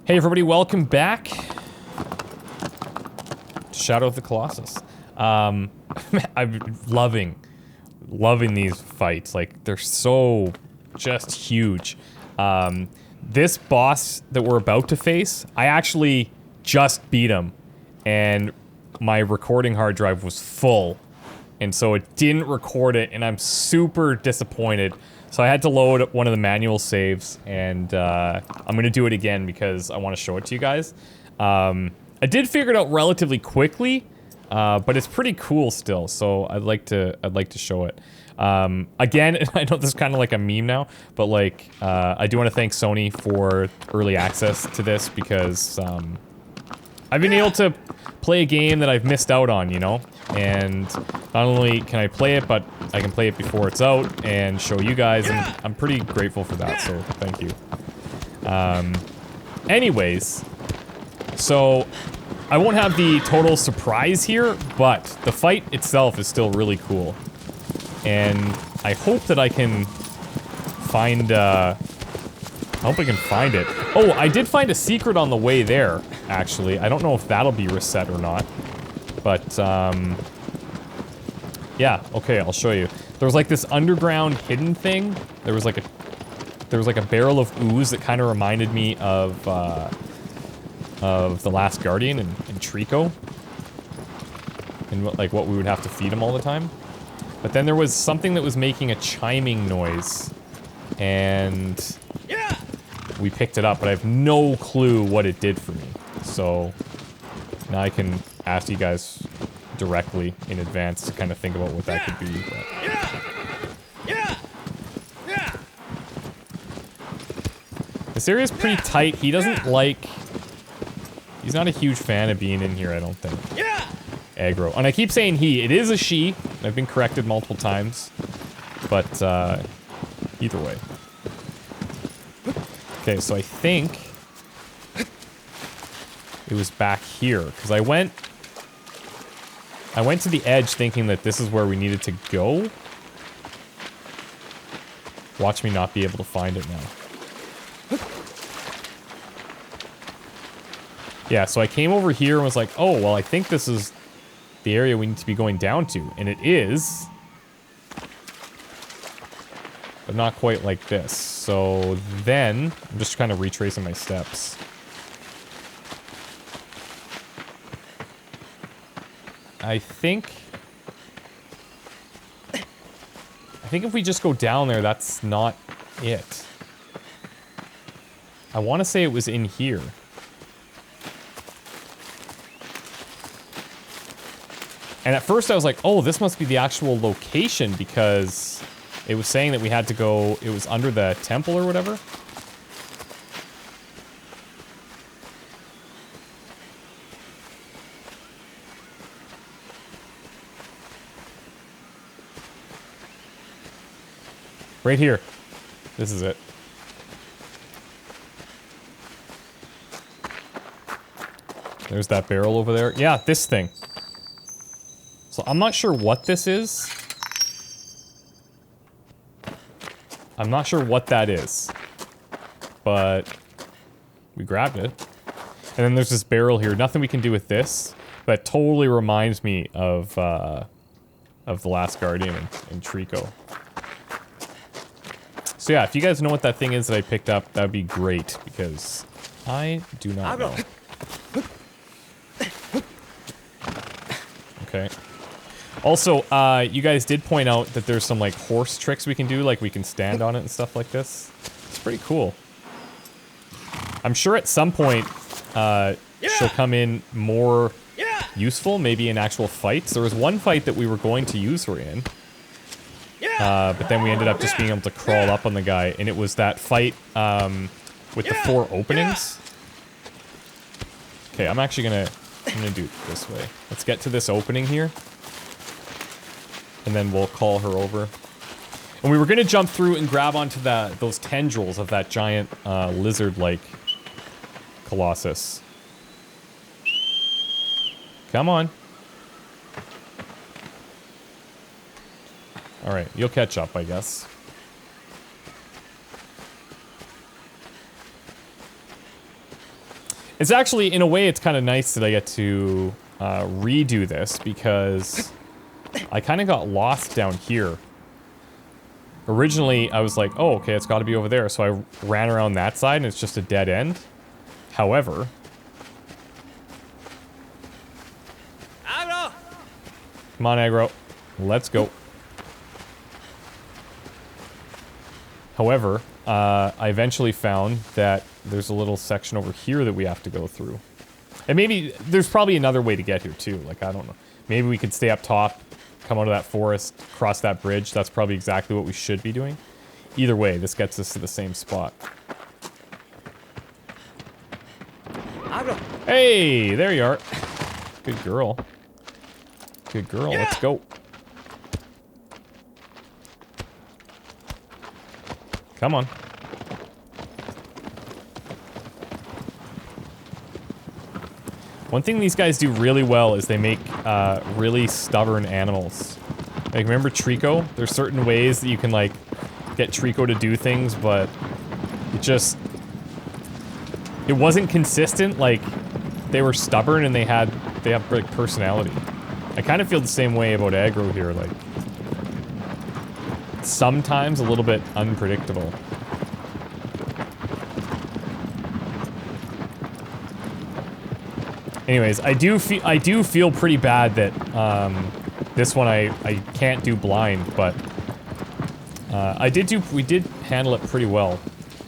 Hey everybody, welcome back to Shadow of the Colossus. I'm loving these fights. Like, they're so just huge. This boss that we're about to face, I actually just beat him, and my recording hard drive was full, and so it didn't record it, and I'm super disappointed. So I had to load one of the manual saves, and I'm gonna do it again because I want to show it to you guys. I did figure it out relatively quickly, but it's pretty cool still. So I'd like to show it. Again, I know this is kind of like a meme now, but like I do want to thank Sony for early access to this because I've been able to play a game that I've missed out on, you know? And not only can I play it, but I can play it before it's out and show you guys, and I'm pretty grateful for that, so thank you. Anyways, so I won't have the total surprise here, but the fight itself is still really cool. And I hope that I can find, I hope I can find it. Oh, I did find a secret on the way there, actually. I don't know if that'll be reset or not. But, yeah, okay, I'll show you. There was like this underground hidden thing. There was like a barrel of ooze that kind of reminded me of The Last Guardian and Trico. And what we would have to feed him all the time. But then there was something that was making a chiming noise. And we picked it up, but I have no clue what it did for me. So now I can ask you guys directly in advance to kind of think about what that could be. But. This area is pretty tight. He doesn't like... He's not a huge fan of being in here, I don't think. Aggro. And I keep saying he. It is a she. I've been corrected multiple times. But, either way. Okay, so I think... it was back here, because I went to the edge thinking that this is where we needed to go. Watch me not be able to find it now. Yeah, so I came over here and was like, oh, well, I think this is the area we need to be going down to. And it is. But not quite like this. So then, I'm just kind of retracing my steps. I think if we just go down there, that's not it. I want to say it was in here. And at first I was like, oh, this must be the actual location because it was saying that we had to go, it was under the temple or whatever. Right here. This is it. There's that barrel over there. Yeah, this thing. So I'm not sure what this is. I'm not sure what that is. But we grabbed it. And then there's this barrel here. Nothing we can do with this. That totally reminds me of The Last Guardian and Trico. So yeah, if you guys know what that thing is that I picked up, that'd be great, because I do not know. Okay. Also, you guys did point out that there's some, like, horse tricks we can do, like we can stand on it and stuff like this. It's pretty cool. I'm sure at some point, she'll come in more useful, maybe in actual fights. There was one fight that we were going to use her in. But then we ended up just being able to crawl up on the guy, and it was that fight, with the 4 openings. Okay, I'm actually gonna do it this way. Let's get to this opening here. And then we'll call her over. And we were gonna jump through and grab onto those tendrils of that giant, lizard-like Colossus. Come on. Alright, you'll catch up, I guess. It's actually, in a way, it's kind of nice that I get to redo this because I kind of got lost down here. Originally, I was like, oh, okay, it's got to be over there. So I ran around that side and it's just a dead end. However... Come on, aggro. Let's go. However, I eventually found that there's a little section over here that we have to go through. And maybe, there's probably another way to get here too, like, I don't know. Maybe we could stay up top, come out of that forest, cross that bridge. That's probably exactly what we should be doing. Either way, this gets us to the same spot. Hey, there you are. Good girl. Good girl, let's go. Come on. One thing these guys do really well is they make really stubborn animals. Like, remember Trico? There's certain ways that you can, like, get Trico to do things, but it wasn't consistent. Like, they were stubborn and they have like personality. I kind of feel the same way about aggro here, like, sometimes a little bit unpredictable. Anyways, I do feel pretty bad that this one I can't do blind, but we did handle it pretty well.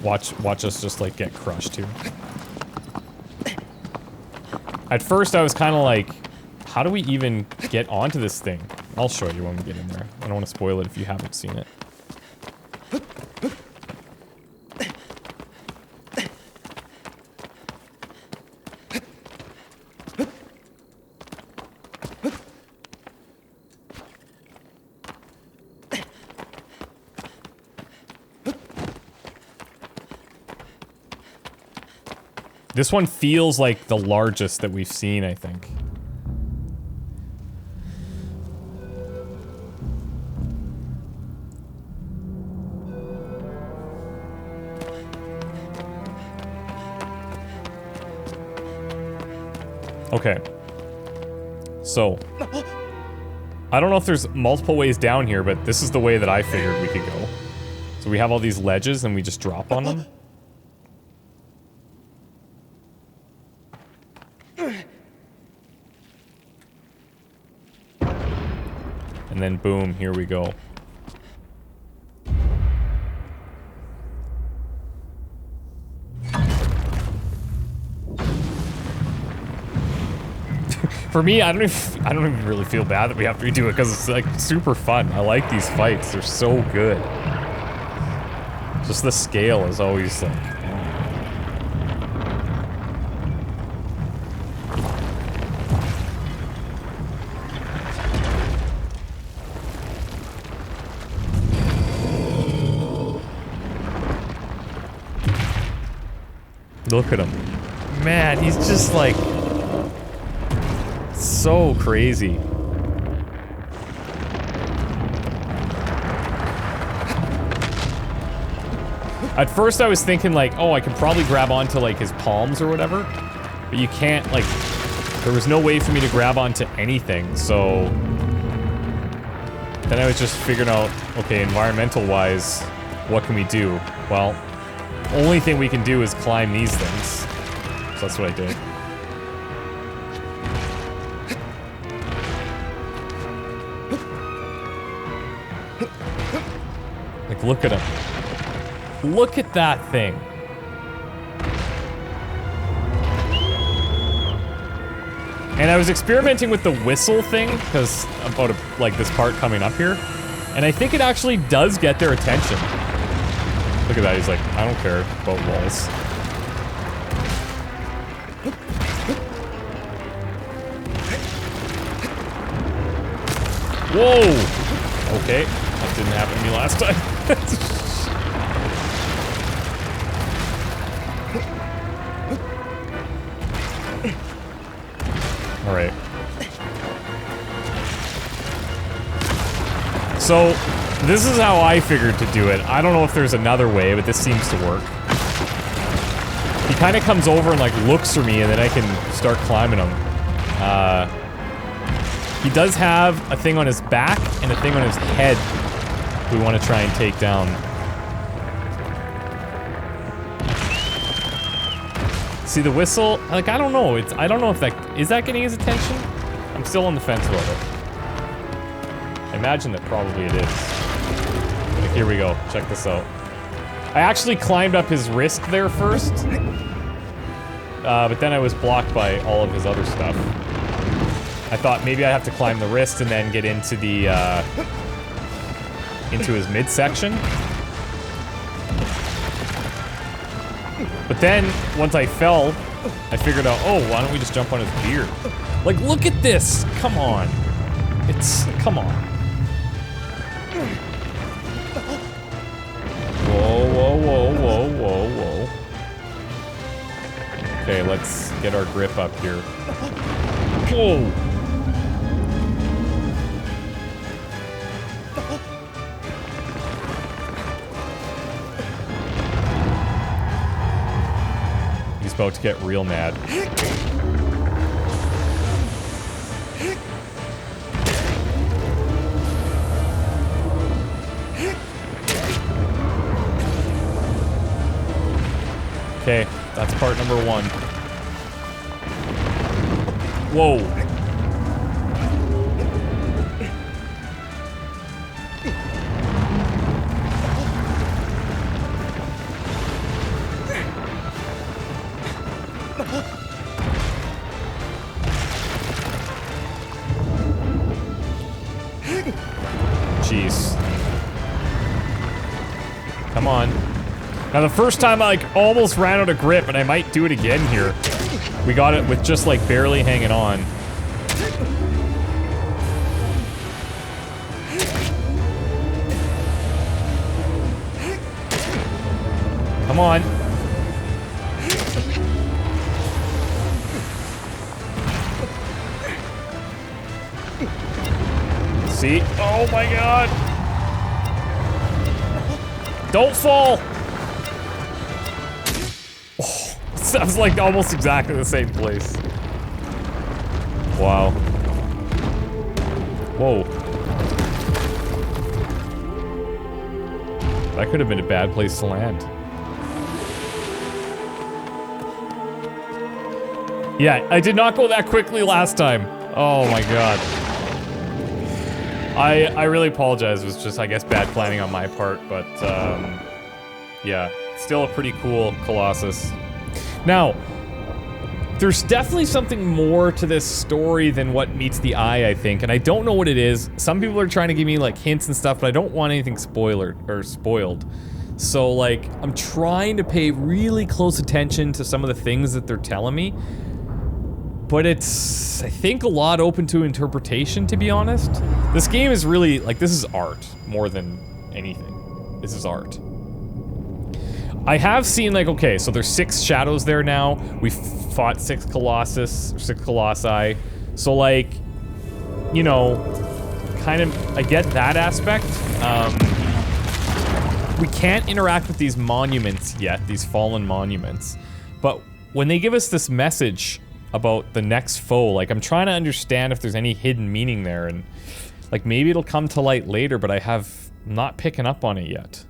Watch us just like get crushed here. At first I was kind of like, how do we even get onto this thing? I'll show you when we get in there. I don't want to spoil it if you haven't seen it. This one feels like the largest that we've seen, I think. Okay. So, I don't know if there's multiple ways down here, but this is the way that I figured we could go. So we have all these ledges and we just drop on them. And then boom, here we go. For me, I don't even really feel bad that we have to redo it because it's like super fun. I like these fights; they're so good. Just the scale is always like. Look at him. Man, he's just like so crazy. At first I was thinking like, oh, I could probably grab onto like his palms or whatever, but you can't, like, there was no way for me to grab onto anything, so then I was just figuring out, okay, environmental wise, what can we do? Well, only thing we can do is climb these things. So that's what I did. Like, look at him. Look at that thing. And I was experimenting with the whistle thing, because about like this part coming up here. And I think it actually does get their attention. Look at that, he's like, I don't care about walls. Whoa! Okay, that didn't happen to me last time. Alright. So, this is how I figured to do it. I don't know if there's another way, but this seems to work. He kind of comes over and like looks for me, and then I can start climbing him. He does have a thing on his back and a thing on his head we want to try and take down. See the whistle? Like, I don't know. I don't know if that... Is that getting his attention? I'm still on the fence about it. I imagine that probably it is. Like, here we go. Check this out. I actually climbed up his wrist there first. But then I was blocked by all of his other stuff. I thought maybe I have to climb the wrist and then get into the, into his midsection. But then, once I fell, I figured out, oh, why don't we just jump on his beard? Like, look at this! Come on. Come on. Whoa, whoa, whoa, whoa, whoa, whoa. Okay, let's get our grip up here. Whoa! He's about to get real mad. Okay, that's part number 1. Whoa. Jeez. Come on. Now the first time I like almost ran out of grip, and I might do it again here. We got it with just like barely hanging on. Come on. See? Oh my god! Don't fall! Oh, sounds like almost exactly the same place. Wow. Whoa. That could have been a bad place to land. Yeah, I did not go that quickly last time. Oh my god. I really apologize. It was just, I guess, bad planning on my part, but, yeah. Still a pretty cool Colossus. Now, there's definitely something more to this story than what meets the eye, I think, and I don't know what it is. Some people are trying to give me, like, hints and stuff, but I don't want anything spoiled. So, like, I'm trying to pay really close attention to some of the things that they're telling me. But it's, I think, a lot open to interpretation, to be honest. This game is really, like, this is art more than anything. This is art. I have seen, like, okay, so there's 6 shadows there now. We fought 6 colossi. So, like, you know, kind of, I get that aspect. We can't interact with these monuments yet, these fallen monuments. But when they give us this message about the next foe, like, I'm trying to understand if there's any hidden meaning there, and like maybe it'll come to light later, but I have not picking up on it yet.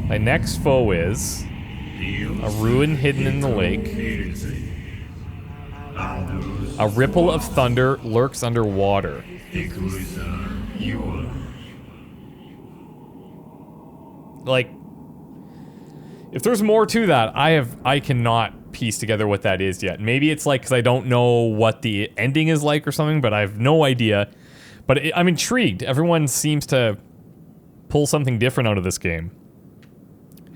My next foe is a ruin hidden in the lake. A ripple of thunder lurks underwater. Like, if there's more to that, I cannot piece together what that is yet. Maybe it's like, because I don't know what the ending is like or something, but I have no idea. But I'm intrigued. Everyone seems to pull something different out of this game.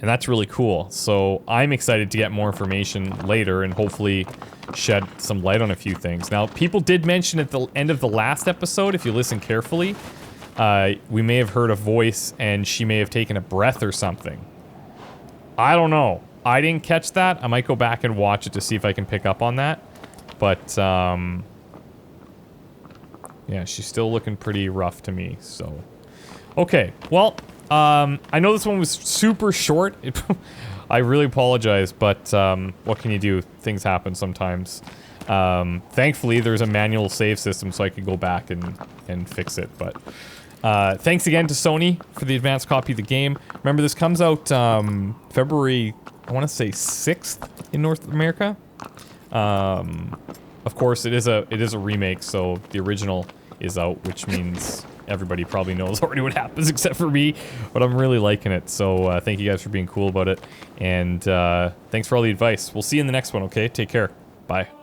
And that's really cool. So I'm excited to get more information later and hopefully shed some light on a few things. Now, people did mention at the end of the last episode, if you listen carefully, we may have heard a voice and she may have taken a breath or something. I don't know. I didn't catch that. I might go back and watch it to see if I can pick up on that. But, Yeah, she's still looking pretty rough to me, so. Okay, well, I know this one was super short. I really apologize, but what can you do? Things happen sometimes. Thankfully, there's a manual save system so I could go back and fix it, but thanks again to Sony for the advanced copy of the game. Remember, this comes out February, I want to say 6th in North America. Of course, it is a remake, so the original is out, which means everybody probably knows already what happens except for me, but I'm really liking it, so thank you guys for being cool about it, and thanks for all the advice. We'll see you in the next one, okay? Take care. Bye.